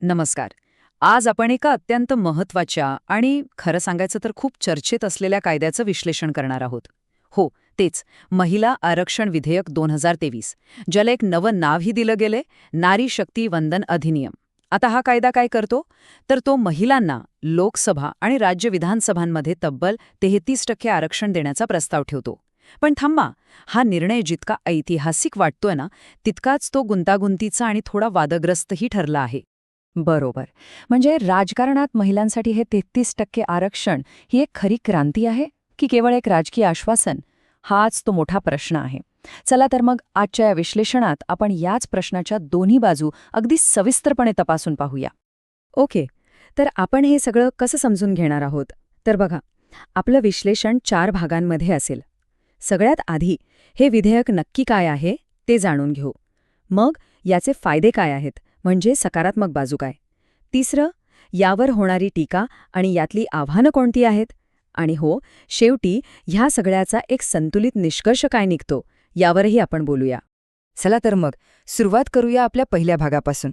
नमस्कार. आज आपण एका अत्यंत महत्त्वाच्या आणि खरं सांगायचं तर खूप चर्चेत असलेल्या कायद्याचं विश्लेषण करणार आहोत. हो, तेच महिला आरक्षण विधेयक 2023, ज्याला एक नवं नावही दिलं गेलंय, नारी शक्ती वंदन अधिनियम. आता हा कायदा काय करतो? तर तो महिलांना लोकसभा आणि राज्य विधानसभांमध्ये तब्बल 33% आरक्षण देण्याचा प्रस्ताव ठेवतो. पण थांबा, हा निर्णय जितका ऐतिहासिक वाटतोय ना, तितकाच तो गुंतागुंतीचा आणि थोडा वादग्रस्तही ठरला आहे. बरोबर. म्हणजे राजकारणात महिलांसाठी हे 33% आरक्षण ही एक खरी क्रांती आहे की केवळ एक राजकीय आश्वासन? हाच तो मोठा प्रश्न आहे. चला तर मग आजच्या या विश्लेषणात आपण याच प्रश्नाच्या दोन्ही बाजू अगदी सविस्तरपणे तपासून पाहूया. ओके, तर आपण हे सगळं कसं समजून घेणार आहोत? तर बघा, आपलं विश्लेषण 4 भागांमध्ये असेल. सगळ्यात आधी हे विधेयक नक्की काय आहे ते जाणून घेऊ. मग याचे फायदे काय आहेत, म्हणजे सकारात्मक बाजू काय. तिसरं, यावर होणारी टीका आणि यातली आव्हानं कोणती आहेत. आणि हो, शेवटी ह्या सगळ्याचा एक संतुलित निष्कर्ष काय निघतो यावरही आपण बोलूया. चला तर मग सुरुवात करूया आपल्या पहिल्या भागापासून.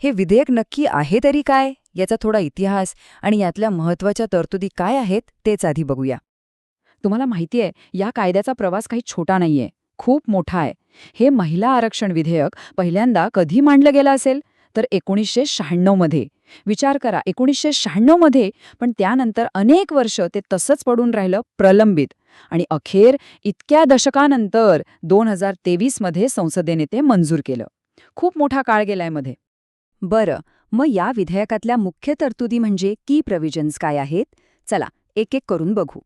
हे विधेयक नक्की आहे तरी काय, याचा थोडा इतिहास आणि यातल्या महत्त्वाच्या तरतुदी काय आहेत तेच आधी बघूया. तुम्हाला माहितीये, या कायद्याचा प्रवास काही छोटा नाहीये, खूप मोठा आहे. हे महिला आरक्षण विधेयक पहिल्यांदा कधी मांडलं गेलं असेल? तर 1996 मध्ये. विचार करा, 1996 मध्ये. पण त्यानंतर अनेक वर्ष ते तसंच पडून राहिलं, प्रलंबित. आणि अखेर इतक्या दशकानंतर 2023 मध्ये संसदेने ते मंजूर केलं. खूप मोठा काळ गेलाय मध्ये. बरं, मग या विधेयकातल्या मुख्य तरतुदी म्हणजे की प्रोव्हिजन्स काय आहेत? चला, एक एक करून बघू.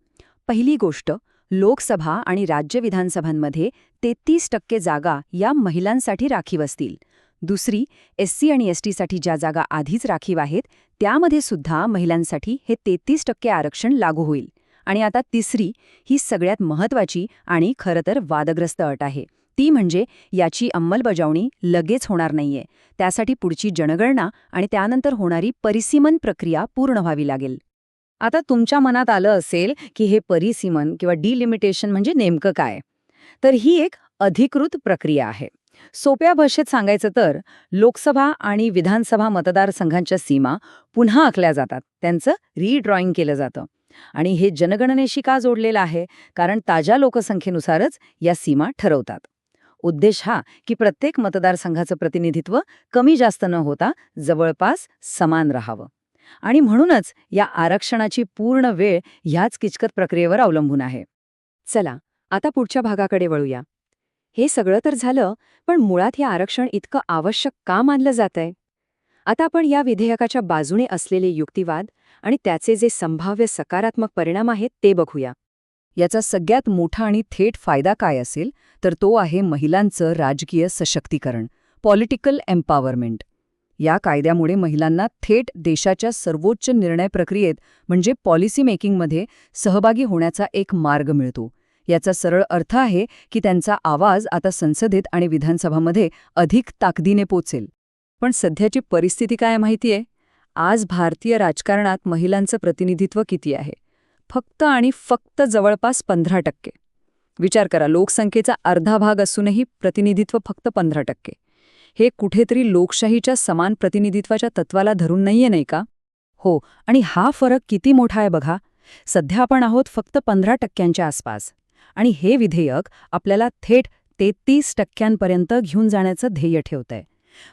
पहिली गोष्ट, लोकसभा आणि राज्य विधानसभांमध्ये 33% जागा या महिलांसाठी राखीव असतील. दुसरी, एससी आणि एसटीसाठी ज्या जागा आधीच राखीव आहेत त्यामध्ये सुद्धा महिलांसाठी हे 33% आरक्षण लागू होईल. आणि आता तिसरी, ही सगळ्यात महत्त्वाची आणि खरं तर वादग्रस्त अट आहे. ती म्हणजे याची अंमलबजावणी लगेच होणार नाहीये. त्यासाठी पुढची जनगणना आणि त्यानंतर होणारी परिसीमन प्रक्रिया पूर्ण व्हावी लागेल. आता तुमच्या मनात आलं असेल की हे परिसीमन किंवा डिलिमिटेशन म्हणजे नेमकं काय? तर ही एक अधिकृत प्रक्रिया आहे. सोप्या भाषेत सांगायचं तर लोकसभा आणि विधानसभा मतदारसंघांच्या सीमा पुन्हा आखल्या जातात, त्यांचं रिड्रॉइंग केलं जातं. आणि हे जनगणनेशी का जोडलेलं आहे? कारण ताज्या लोकसंख्येनुसारच या सीमा ठरवतात. उद्देश हा की प्रत्येक मतदारसंघाचं प्रतिनिधित्व कमी जास्त न होता जवळपास समान राहावं. आणि म्हणूनच या आरक्षणाची पूर्ण वेळ ह्याच किचकट प्रक्रियेवर अवलंबून आहे. चला, आता पुढच्या भागाकडे वळूया. हे सगळं तर झालं, पण मुळात हे आरक्षण इतकं आवश्यक का मानलं जातंय? आता आपण या विधेयकाच्या बाजूने असलेले युक्तिवाद आणि त्याचे जे संभाव्य सकारात्मक परिणाम आहेत ते बघूया. याचा सगळ्यात मोठा आणि थेट फायदा काय असेल, तर तो आहे महिलांचं राजकीय सशक्तीकरण, पॉलिटिकल एम्पॉवरमेंट. या कायद्यामुळे महिलांना थेट देशाच्या सर्वोच्च निर्णय प्रक्रियेत म्हणजे पॉलिसी मेकिंगमध्ये सहभागी होण्याचा एक मार्ग मिळतो. याचा सरळ अर्थ आहे की त्यांचा आवाज आता संसदेत आणि विधानसभामध्ये अधिक ताकदीने पोचेल. पण सध्याची परिस्थिती काय माहितीये? आज भारतीय राजकारणात महिलांचं प्रतिनिधित्व किती आहे? फक्त आणि फक्त जवळपास 15%. विचार करा, लोकसंख्येचा अर्धा भाग असूनही प्रतिनिधित्व फक्त 15%. हे कुठेतरी लोकशाहीच्या समान प्रतिनिधित्वाच्या तत्वाला धरून नाहीये, नाही का? हो, आणि हा फरक किती मोठा आहे बघा. सध्या आपण आहोत फक्त 15%च्या आसपास. आणि हे विधेयक आपल्याला थेट 33% घेऊन जाण्याचं ध्येय ठेवतंय.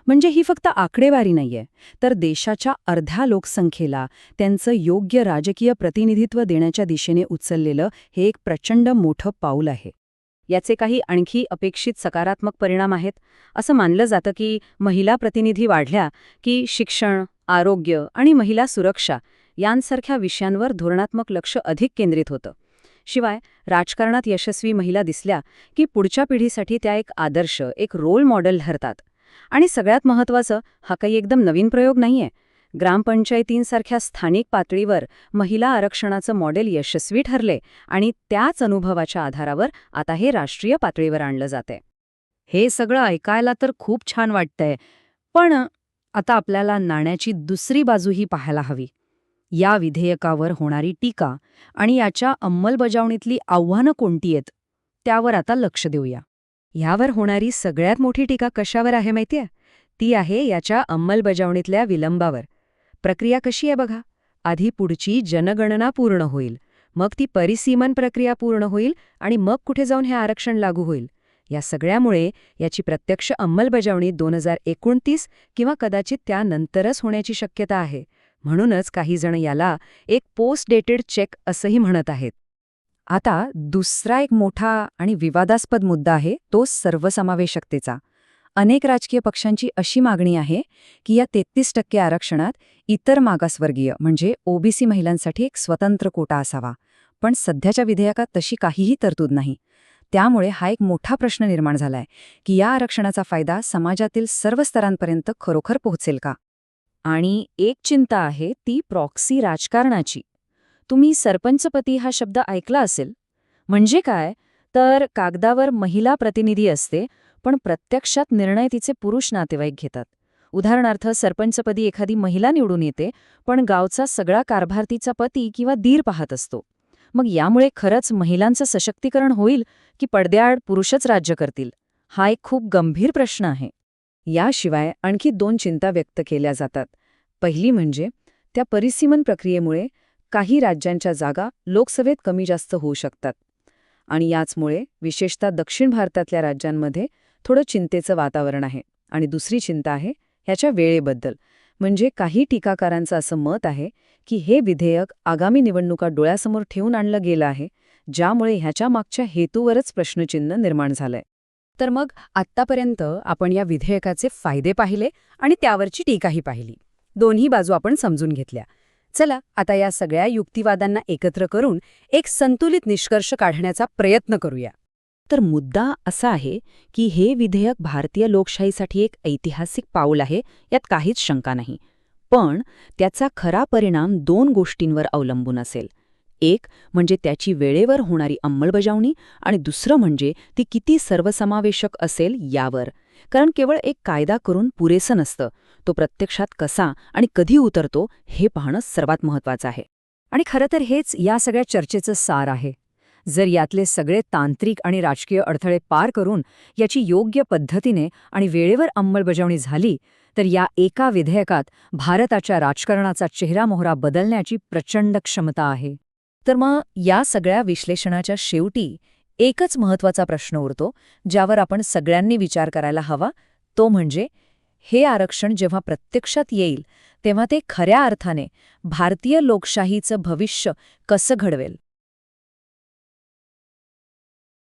म्हणजे ही फक्त आकडेवारी नाहीये, तर देशाच्या अर्ध्या लोकसंख्येला त्यांचं योग्य राजकीय प्रतिनिधित्व देण्याच्या दिशेने उचललेलं हे एक प्रचंड मोठं पाऊल आहे. याचे काही आणखी अपेक्षित सकारात्मक परिणाम आहेत. असं मानलं जातं की महिला प्रतिनिधी वाढल्या की शिक्षण, आरोग्य आणि महिला सुरक्षा यांसारख्या विषयांवर धोरणात्मक लक्ष अधिक केंद्रित होतं. शिवाय राजकारणात यशस्वी महिला दिसल्या की पुढच्या पिढीसाठी त्या एक आदर्श, एक रोल मॉडेल ठरतात. आणि सगळ्यात महत्त्वाचं, हा काही एकदम नवीन प्रयोग नाहीये. ग्रामपंचायतींसारख्या स्थानिक पातळीवर महिला आरक्षणाचं मॉडेल यशस्वी ठरले आणि त्याच अनुभवाच्या आधारावर आता हे राष्ट्रीय पातळीवर आणलं जातंय. हे सगळं ऐकायला तर खूप छान वाटतंय, पण आता आपल्याला नाण्याची दुसरी बाजूही पाहायला हवी. या विधेयकावर होणारी टीका आणि याच्या अंमलबजावणीतली आव्हानं कोणती आहेत, त्यावर आता लक्ष देऊया. ह्यावर होणारी सगळ्यात मोठी टीका कशावर आहे माहितीये? ती आहे याच्या अंमलबजावणीतल्या विलंबावर. प्रक्रिया कशी आहे बघा. आधी पुढची जनगणना पूर्ण होईल, मग ती परिसीमन प्रक्रिया पूर्ण होईल आणि मग कुठे जाऊन हे आरक्षण लागू होईल. या सगळ्यामुळे याची प्रत्यक्ष अंमलबजावणी 2029 किंवा कदाचित त्यानंतरच होण्याची शक्यता आहे. म्हणूनच काही जण याला एक पोस्ट डेटेड चेक असंही म्हणत आहेत. आता दुसरा एक मोठा आणि विवादास्पद मुद्दा आहे तो सर्वसमावेशकतेचा. अनेक राजकीय पक्षांची अशी मागणी आहे की या 33% आरक्षणात इतर मागासवर्गीय म्हणजे ओबीसी महिलांसाठी एक स्वतंत्र कोटा असावा. पण सध्याच्या विधेयकात तशी काहीही तरतूद नाही. त्यामुळे हा एक मोठा प्रश्न निर्माण झालाय की या आरक्षणाचा फायदा समाजातील सर्व स्तरांपर्यंत खरोखर पोहोचेल का? आणि एक चिंता आहे ती प्रॉक्सी राजकारणाची. तुम्ही सरपंचपती हा शब्द ऐकला असेल. म्हणजे काय तर कागदावर महिला प्रतिनिधी असते, पण प्रत्यक्षात निर्णय तिचे पुरुष नातेवाईक घेतात. उदाहरणार्थ सरपंचपदी एखादी महिला निवडून येते, पण गावचा सगळा कारभार तिचा पती किंवा दीर पाहत असतो. मग यामुळे खरंच महिलांचं सशक्तीकरण होईल की पडद्याआड पुरुषच राज्य करतील? हा एक खूप गंभीर प्रश्न आहे. याशिवाय आणखी 2 चिंता व्यक्त केल्या जातात. पहिली म्हणजे त्या परिसीमन प्रक्रियेमुळे काही राज्यांच्या जागा लोकसभेत कमी जास्त होऊ शकतात. आणि याचमुळे विशेषतः दक्षिण भारतातल्या राज्यांमध्ये थोडं चिंतेचं वातावरण आहे. आणि दुसरी चिंता आहे ह्याच्या वेळेबद्दल. म्हणजे काही टीकाकारांचं असं मत आहे की हे विधेयक आगामी निवडणुका डोळ्यासमोर ठेवून आणलं गेलं आहे, ज्यामुळे ह्याच्या मागच्या हेतूवरच प्रश्नचिन्ह निर्माण झालंय. तर मग आत्तापर्यंत आपण या विधेयकाचे फायदे पाहिले आणि त्यावरची टीकाही पाहिली. दोन्ही बाजू आपण समजून घेतल्या. चला आता या सगळ्या युक्तिवादांना एकत्र करून एक संतुलित निष्कर्ष काढण्याचा प्रयत्न करूया. तर मुद्दा असा आहे की हे विधेयक भारतीय लोकशाहीसाठी एक ऐतिहासिक पाऊल आहे, यात काहीच शंका नाही. पण त्याचा खरा परिणाम 2 गोष्टींवर अवलंबून असेल. एक म्हणजे त्याची वेळेवर होणारी अंमलबजावणी आणि दुसरं म्हणजे ती किती सर्वसमावेशक असेल यावर. कारण केवळ एक कायदा करून पुरेसं नसतं, तो प्रत्यक्षात कसा आणि कधी उतरतो हे पाहणं सर्वात महत्त्वाचं आहे. आणि खरं तर हेच या सगळ्या चर्चेचं सार आहे. जर यातले सगळे तांत्रिक आणि राजकीय अडथळे पार करून याची योग्य पद्धतीने आणि वेळेवर अंमलबजावणी झाली तर या एका विधेयकात भारताच्या राजकारणाचा चेहरामोहरा बदलण्याची प्रचंड क्षमता आहे. तर मग या सगळ्या विश्लेषणाच्या शेवटी एकच महत्त्वाचा प्रश्न उरतो, ज्यावर आपण सगळ्यांनी विचार करायला हवा. तो म्हणजे हे आरक्षण जेव्हा प्रत्यक्षात येईल तेव्हा ते खऱ्या अर्थाने भारतीय लोकशाहीचं भविष्य कसं घडवेल.